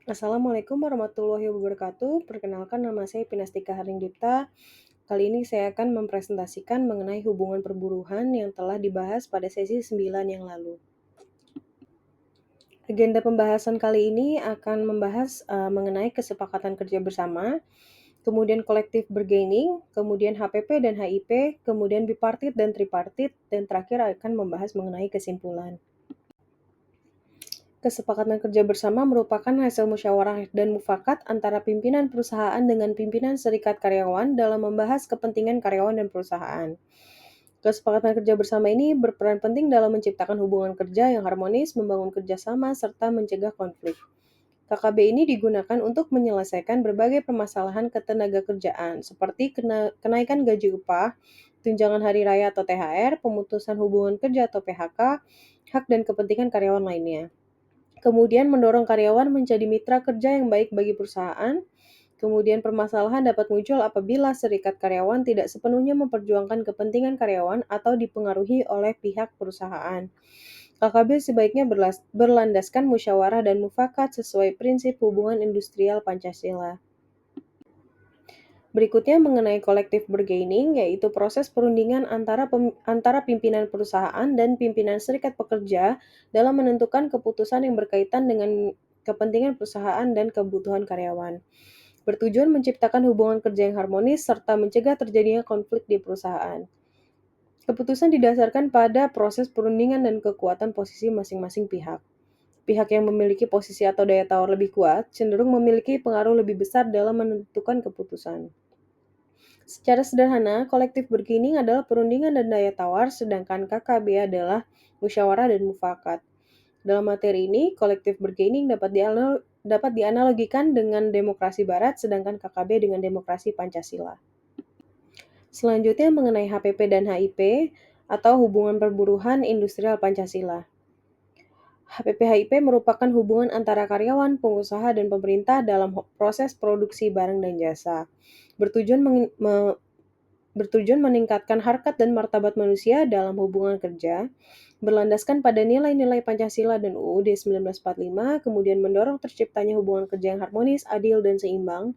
Assalamualaikum warahmatullahi wabarakatuh. Perkenalkan nama saya Pinastika Haringdipta. Kali ini saya akan mempresentasikan mengenai hubungan perburuhan yang telah dibahas pada sesi 9 yang lalu. Agenda pembahasan kali ini akan membahas mengenai kesepakatan kerja bersama, kemudian kolektif bargaining, kemudian HPP dan HIP, kemudian bipartit dan tripartit, dan terakhir akan membahas mengenai kesimpulan. Kesepakatan kerja bersama merupakan hasil musyawarah dan mufakat antara pimpinan perusahaan dengan pimpinan serikat karyawan dalam membahas kepentingan karyawan dan perusahaan. Kesepakatan kerja bersama ini berperan penting dalam menciptakan hubungan kerja yang harmonis, membangun kerjasama, serta mencegah konflik. KKB ini digunakan untuk menyelesaikan berbagai permasalahan ketenagakerjaan, seperti kenaikan gaji upah, tunjangan hari raya atau THR, pemutusan hubungan kerja atau PHK, hak dan kepentingan karyawan lainnya. Kemudian mendorong karyawan menjadi mitra kerja yang baik bagi perusahaan. Kemudian permasalahan dapat muncul apabila serikat karyawan tidak sepenuhnya memperjuangkan kepentingan karyawan atau dipengaruhi oleh pihak perusahaan. KKB sebaiknya berlandaskan musyawarah dan mufakat sesuai prinsip hubungan industrial Pancasila. Berikutnya mengenai collective bargaining, yaitu proses perundingan antara pimpinan perusahaan dan pimpinan serikat pekerja dalam menentukan keputusan yang berkaitan dengan kepentingan perusahaan dan kebutuhan karyawan. Bertujuan menciptakan hubungan kerja yang harmonis serta mencegah terjadinya konflik di perusahaan. Keputusan didasarkan pada proses perundingan dan kekuatan posisi masing-masing pihak. Pihak yang memiliki posisi atau daya tawar lebih kuat cenderung memiliki pengaruh lebih besar dalam menentukan keputusan. Secara sederhana, kolektif bargaining adalah perundingan dan daya tawar, sedangkan KKB adalah musyawarah dan mufakat. Dalam materi ini, kolektif bargaining dapat dianalogikan dengan demokrasi barat, sedangkan KKB dengan demokrasi Pancasila. Selanjutnya mengenai HPP dan HIP atau hubungan perburuhan industrial Pancasila. HPP-HIP merupakan hubungan antara karyawan, pengusaha, dan pemerintah dalam proses produksi barang dan jasa. Bertujuan meningkatkan harkat dan martabat manusia dalam hubungan kerja, berlandaskan pada nilai-nilai Pancasila dan UUD 1945, kemudian mendorong terciptanya hubungan kerja yang harmonis, adil, dan seimbang.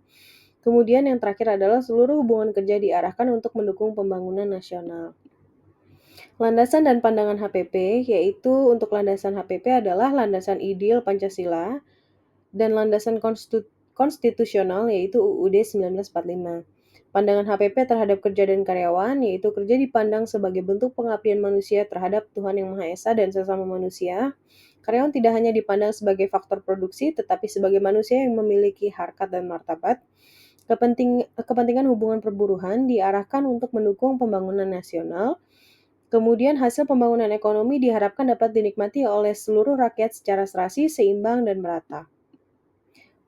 Kemudian yang terakhir adalah seluruh hubungan kerja diarahkan untuk mendukung pembangunan nasional. Landasan dan pandangan HPP, yaitu untuk landasan HPP adalah landasan ideal Pancasila dan landasan konstitusional yaitu UUD 1945. Pandangan HPP terhadap kerja dan karyawan, yaitu kerja dipandang sebagai bentuk pengabdian manusia terhadap Tuhan Yang Maha Esa dan sesama manusia. Karyawan tidak hanya dipandang sebagai faktor produksi, tetapi sebagai manusia yang memiliki harkat dan martabat. Kepentingan hubungan perburuhan diarahkan untuk mendukung pembangunan nasional. Kemudian hasil pembangunan ekonomi diharapkan dapat dinikmati oleh seluruh rakyat secara serasi, seimbang, dan merata.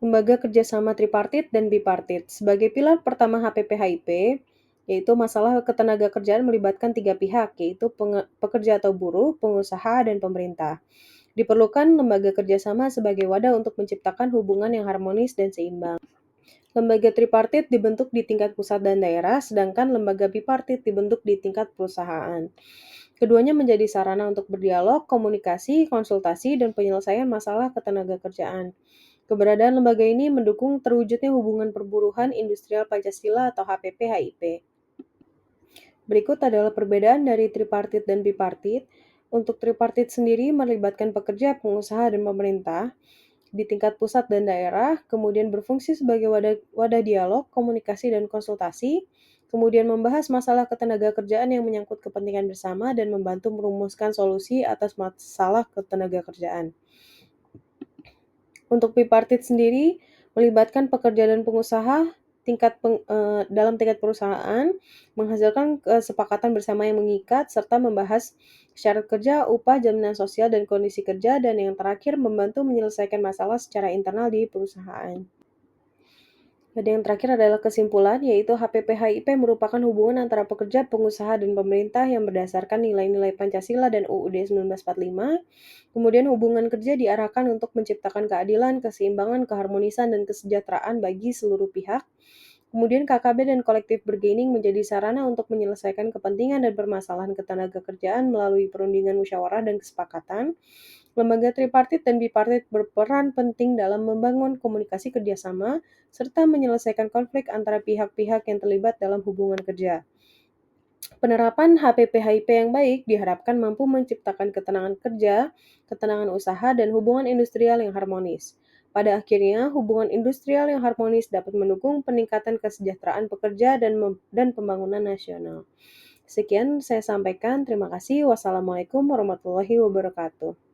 Lembaga kerjasama tripartit dan bipartit. Sebagai pilar pertama HPP-HIP, yaitu masalah ketenagakerjaan melibatkan 3 pihak, yaitu pekerja atau buruh, pengusaha, dan pemerintah. Diperlukan lembaga kerjasama sebagai wadah untuk menciptakan hubungan yang harmonis dan seimbang. Lembaga tripartit dibentuk di tingkat pusat dan daerah, sedangkan lembaga bipartit dibentuk di tingkat perusahaan. Keduanya menjadi sarana untuk berdialog, komunikasi, konsultasi, dan penyelesaian masalah ketenagakerjaan. Keberadaan lembaga ini mendukung terwujudnya hubungan perburuhan industrial Pancasila atau HPP-HIP. Berikut adalah perbedaan dari tripartit dan bipartit. Untuk tripartit sendiri melibatkan pekerja, pengusaha, dan pemerintah di tingkat pusat dan daerah, kemudian berfungsi sebagai wadah dialog, komunikasi, dan konsultasi, kemudian membahas masalah ketenagakerjaan yang menyangkut kepentingan bersama dan membantu merumuskan solusi atas masalah ketenagakerjaan. Untuk bipartit sendiri melibatkan pekerja dan pengusaha dalam tingkat perusahaan, menghasilkan kesepakatan bersama yang mengikat, serta membahas syarat kerja, upah, jaminan sosial, dan kondisi kerja, dan yang terakhir membantu menyelesaikan masalah secara internal di perusahaan. Dan yang terakhir adalah kesimpulan, yaitu HPP-HIP merupakan hubungan antara pekerja, pengusaha, dan pemerintah yang berdasarkan nilai-nilai Pancasila dan UUD 1945. Kemudian hubungan kerja diarahkan untuk menciptakan keadilan, keseimbangan, keharmonisan, dan kesejahteraan bagi seluruh pihak. Kemudian KKB dan kolektif bargaining menjadi sarana untuk menyelesaikan kepentingan dan permasalahan ketenagakerjaan melalui perundingan musyawarah dan kesepakatan. Lembaga tripartit dan bipartit berperan penting dalam membangun komunikasi kerjasama serta menyelesaikan konflik antara pihak-pihak yang terlibat dalam hubungan kerja. Penerapan HPP-HIP yang baik diharapkan mampu menciptakan ketenangan kerja, ketenangan usaha, dan hubungan industrial yang harmonis. Pada akhirnya, hubungan industrial yang harmonis dapat mendukung peningkatan kesejahteraan pekerja dan pembangunan nasional. Sekian saya sampaikan. Terima kasih. Wassalamualaikum warahmatullahi wabarakatuh.